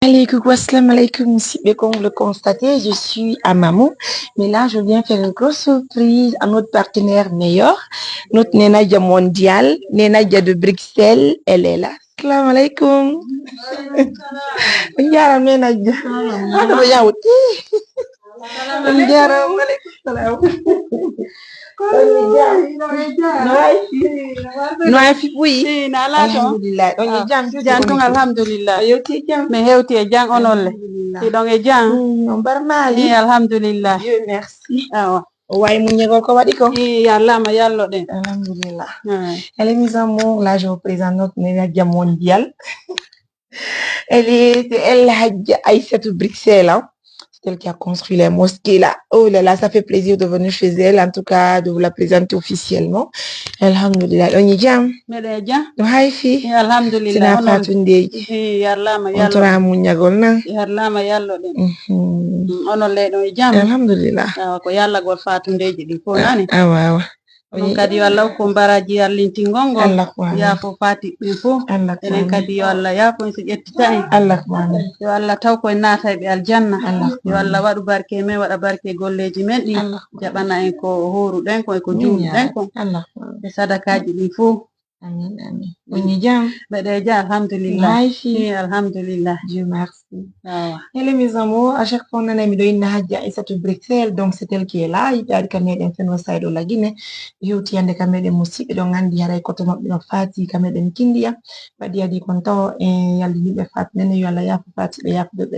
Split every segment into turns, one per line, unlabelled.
Coucou, assalamu alaikum, comme vous le constatez, je suis à Mamou, mais là je viens faire une grosse surprise à notre partenaire meilleur, notre Nenadia mondiale, Nenadia de Bruxelles, elle est là. Assalamu alaikum. Yaram Nenadia. No ay fi ɓuyi alhamdulillah ɗon e jam
jantung alhamdulillah mi hewti e jang onolle ɗon e jang
on barmali
alhamdulillah
Dieu merci
awa
o wawi muñegol ko waɗi ko
yallama yallo ɗen
alhamdulillah elle est mise en amour là je vous présente notre Nenadia mondiale elle est El Hadj Aïssatou Bruxelles hein. C'est elle qui a construit les mosquées là. Oh là là, ça fait plaisir de venir chez elle, en tout cas, de vous la présenter officiellement. Alhamdulillah. On y jam. Hi,
alhamdulillah.
Sina Fatundeji.
Yarlama
yallo. On tora munyagol na.
Yarlama yallo den. Ono le do jam.
Alhamdulillah.
Ko yalla gol Fatundeji di ko nani.
Awa.
On kadi yo Allah ko baraji yarlinti gongo ya fo fati be fo enen kadi yo Allah ya fo so jettita en yo Allah taw ko naata be aljanna yo Allah wadu barke men wada barke golleji men di jabana en ko horu den ko juulu den ko be sadakaji di fo
amin amin woni jam
bede ja alhamdulillah alhamdulillah
Dieu merci hello mes amours à chaque fois on a mis Nenadia Hadj Aïssatou Bruxelles donc c'est elle qui est là il a kameden fenno saydo la Guinée yewti yande kameden musibe don andi haray koto mabbe no fati kameden kindiya badi adi kon taw en yaldi be fat nene yo Allah yafu fati be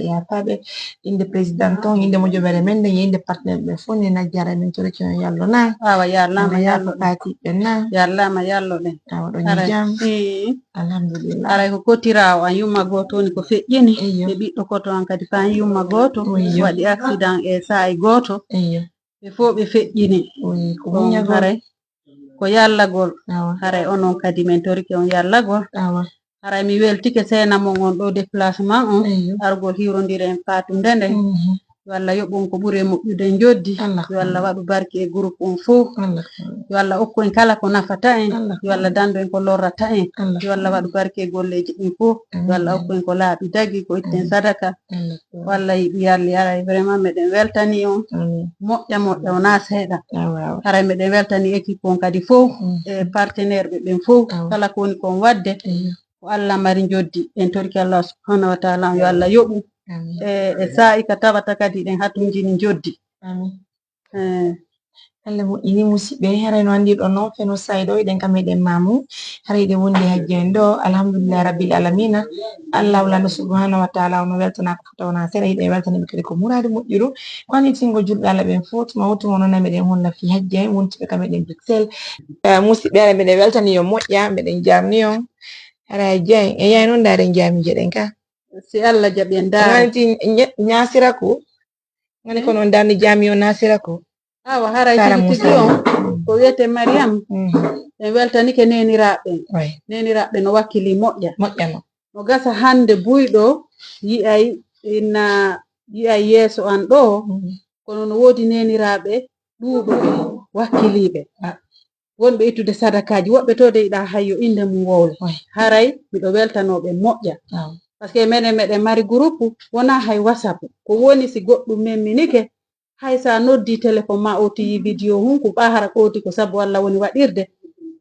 yafabe inde président ton inde mo jobere men inde partenaire be fo Nenadia men to rek yallo na
awa yallama yallo
fati benna
yallama yallo den
ɗon jam alhamdulillah
aray ko kotirawo an yumma goto ni ko feƴƴini e ɓiɗɗo koto an kadi fa an yumma goto waɗi accident e sa'i goto ɓe fo ɓe feƴƴini haray ko yallagol haray onon kadi min torike on yallagol haray mi weltike sena mon on ɗo déplacement on argol hirodire en Fatou Ndende yo Allah yoɓon ko ɓuri moƴƴude joddi yo Allah waɗu barke e groupe on fof yo Allah hokku en kala ko nafata en yo Allah dandu en ko lorrata en yo Allah waɗu barke e golleji ɗin fof yo Allah hokku en ko laaɓi dagi ko itten sadaka walla yiɗi yarli aray vraiment meɗen weltani on moƴƴa wona seeɗa haray meɗen weltani équipe on kadi fof e partenaire ɓe ɓen fof kala ko woni kon wadde ko Allah mari joddi en torki Allah subhanahu wa taala yo Allah yoɓu e sa'i ka tawata kadi ɗen hatunji ni joddi
Allah moƴƴini musidɓe haray no andi ɗo noon feno sayɗo eɗen kam eɗen Mamou haray ɗe wonde hajji en ɗo alhamdulillah rabbil alamina Allah wulano subhanahu wa taala ono weltana ko fota wona seeɗa yiɗen weltanaɓe kadi ko murade moƴƴuru ko annitingo julɓe Allah ɓen fof tuma wotuma noon meɗen holla fi hajji en wontiɓe kam eɗen Bruxelles musidɓe haray meɗen weltani yo moƴƴa meɗen jarni on haray hajji en e yayi noon daren jamije ɗen ka
si Allah jaɓi en daranti
ñasira ko ngani ko noon darni jami o nasira ko
awa haray tigi on ko wiyete Mariam en weltanike neniraɓe no wakkili moƴƴa no gasa hande buyɗo yi'ay yeeso an ɗo kono no woodi neniraɓe ɗuuɗo wakkiliɓe wonɓe ittude sadakaji woɓɓe to de yiɗa hayyo inde mum wowle haray miɗo weltanoɓe moƴƴa par ce que meɗen mari groupe wona hay WhatsApp ko woni si goɗɗum memminike hay sa noddi téléphone ma o tiyi vidéo hunko ɓahara koti ko sabu Allah woni waɗirde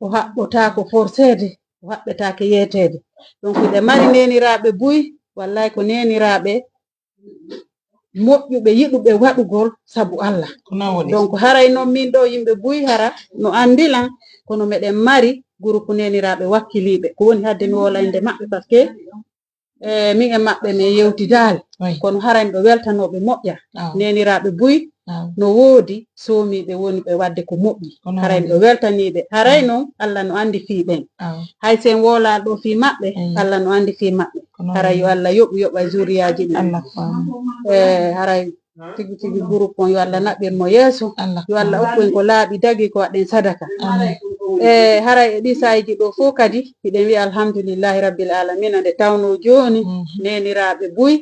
o haɓɓotako forcede o haɓɓetake yeetede donc ɓe mari neniraɓe buy wallahi ko neniraɓe moƴƴuɓe yiɗuɓe waɗugol sabu Allah donc haray noon min ɗo yimɓe buy hara no andilan kono meɗen mari groupe neniraɓe wakkiliɓe ko woni hadde mi wola inde maɓɓe par ce que min e maɓɓe min yewtidali kono haray ɗo weltanoɓe moƴƴa neniraɓe buy no woodi somiɓe woni ɓe wadde ko moƴƴi haray ɗo weltaniɓe haray noon Allah no andi fi ɓen hay sen wola ɗo fi maɓɓe Allah no andi fi maɓɓe haray yo Allah yoɓa zuriyaji ɗin haray tigi groupe on yo Allah naɓɓirmo yeeso yo Allah hokku en ko laaɓi dagi ko waɗen sadaka haray e ɗi sayji ɗo fof kadi hiɗen wiya alhamdulillahi rabbil alamina nde tawno joni neniraɓe buy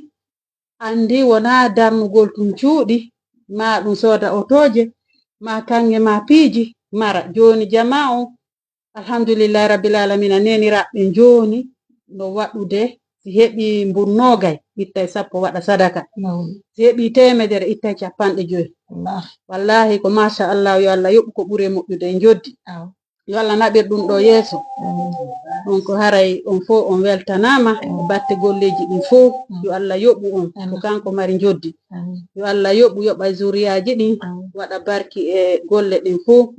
andi wona darnugol tum cuuɗi ma ɗum sooda otoje ma kange ma piiji mara joni jama on alhamdulillahi rabbil alamina neniraɓe joni no waɗude si heɓi mburnogay ittay 10 waɗa sadaka
mawɗum
si heɓi temedere ittay 50 wallahi ko machallah yo Allah yoɓu ko ɓuri moƴƴude e joddi yo Allah naɓir ɗum ɗo yeeso ɗum ko haray on fof on weltanama e batte golleji ɗin fof yo Allah yoɓu on ko kanko mari joddi yo Allah yoɓa zuriyaji ɗin waɗa barki e golle ɗin fof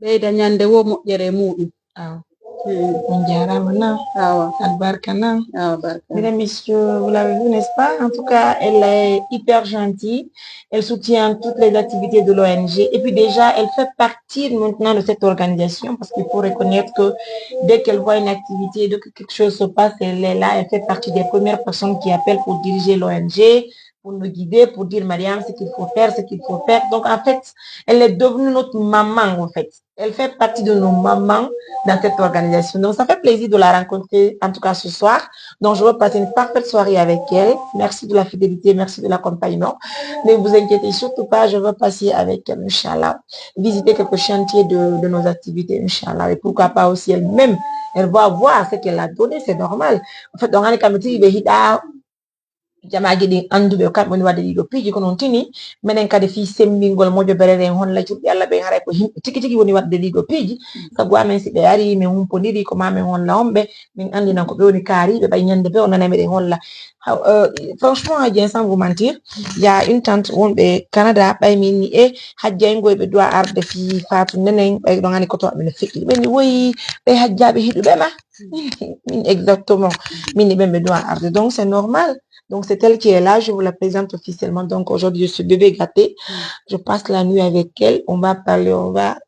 ɓeyda ñande wo moƴƴere muɗum
on jarama na albarka na mesdames, messieurs, vous l'avez vu, n'est-ce pas? En tout cas, elle est hyper gentille. Elle soutient toutes les activités de l'ONG. Et puis déjà, elle fait partie maintenant de cette organisation parce qu'il faut reconnaître que dès qu'elle voit une activité, dès que quelque chose se passe, elle est là. Elle fait partie des premières personnes qui appellent pour diriger l'ONG, pour nous guider, pour dire Mariam ce qu'il faut faire, ce qu'il faut faire. Donc en fait, elle est devenue notre maman en fait. Elle fait partie de nos mamans dans cette organisation. Donc ça fait plaisir de la rencontrer en tout cas ce soir. Donc je veux passer une parfaite soirée avec elle. Merci de la fidélité, merci de l'accompagnement. Ne vous inquiétez surtout pas, je veux passer avec elle, Inch'Allah, visiter quelques chantiers de nos activités, Inch'Allah. Et pourquoi pas aussi elle-même, elle va voir ce qu'elle a donné, c'est normal. En fait, on a jamaji ɗin anduɓe kamɓe woni wadde ɗiɗo piiji ko noon tini minen kadi fi sembingol moƴo bereren holla cuɓɓi Allah ɓe haray ko himɓe tigi tigi woni wadde ɗiɗo piiji sabu amen si ɓe ari min humpodiri ko ma min holla honɓe min andinan ko ɓe woni kaariɓe ɓay ñande ɓe o nana meɗen holla franchement Hadji sans vous mentir il y a une tante wonɓe Canada ɓay min ni e hajjaygoy ɓe doit arde fi Fatou Nenen ɓay ɗon hani koto ɓe no feƴƴi ɓe ni woyi ɓe hajjaɓe hiɗuɓe ma min exactement min ni ɓen ɓe doit arde donc c'est normal. Donc, c'est elle qui est là. Je vous la présente officiellement. Donc, aujourd'hui, je suis bébé gâté. Je passe la nuit avec elle. On va parler, on va...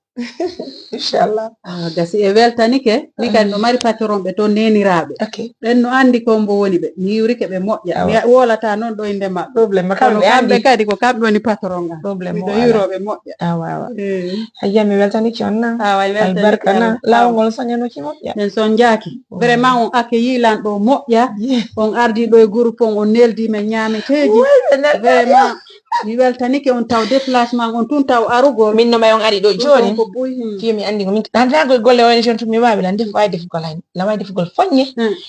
Inchallah.
Gasi e weltanike mi kadi no mari patron ɓe to neniraɓe ɓen no andi ko mbo woni ɓe mi yiwrike ɓe moƴƴa mi wolata noon ɗo inde maɓɓe
probléme
kamɓe kadi ko kamɓe woni patron ngal
probléme
miɗo yiwroɓe moƴƴa
wawa hayya mi weltaniki on na albarka na lawol soñanoki moƴƴa
en soñjaki vraiment on accueilli lan ɗo moƴƴa on ardi ɗo e groupe on neldi men ñameteji vraiment mi weltanike on taw déplacement on tun taw arugol
min no may on ari ɗo joni fiyo mi andi ko min handago golle woni jon tumi wawi lan def wawi defugol hay la wawi defugol foññe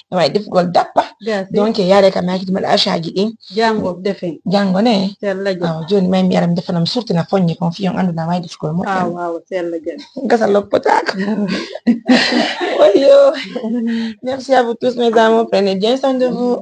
la wawi defugol dappa donc yaade kam hakiti maɗa achaji ɗin
jango defen
jango ne
sellaji
joni may mi yaram defanam surtina foññe kon fiyon andu na wawi defugol moƴƴa
wawa sellaji
gasa loppotako oyo merci à vous tous mes amours prenez bien soin de vous.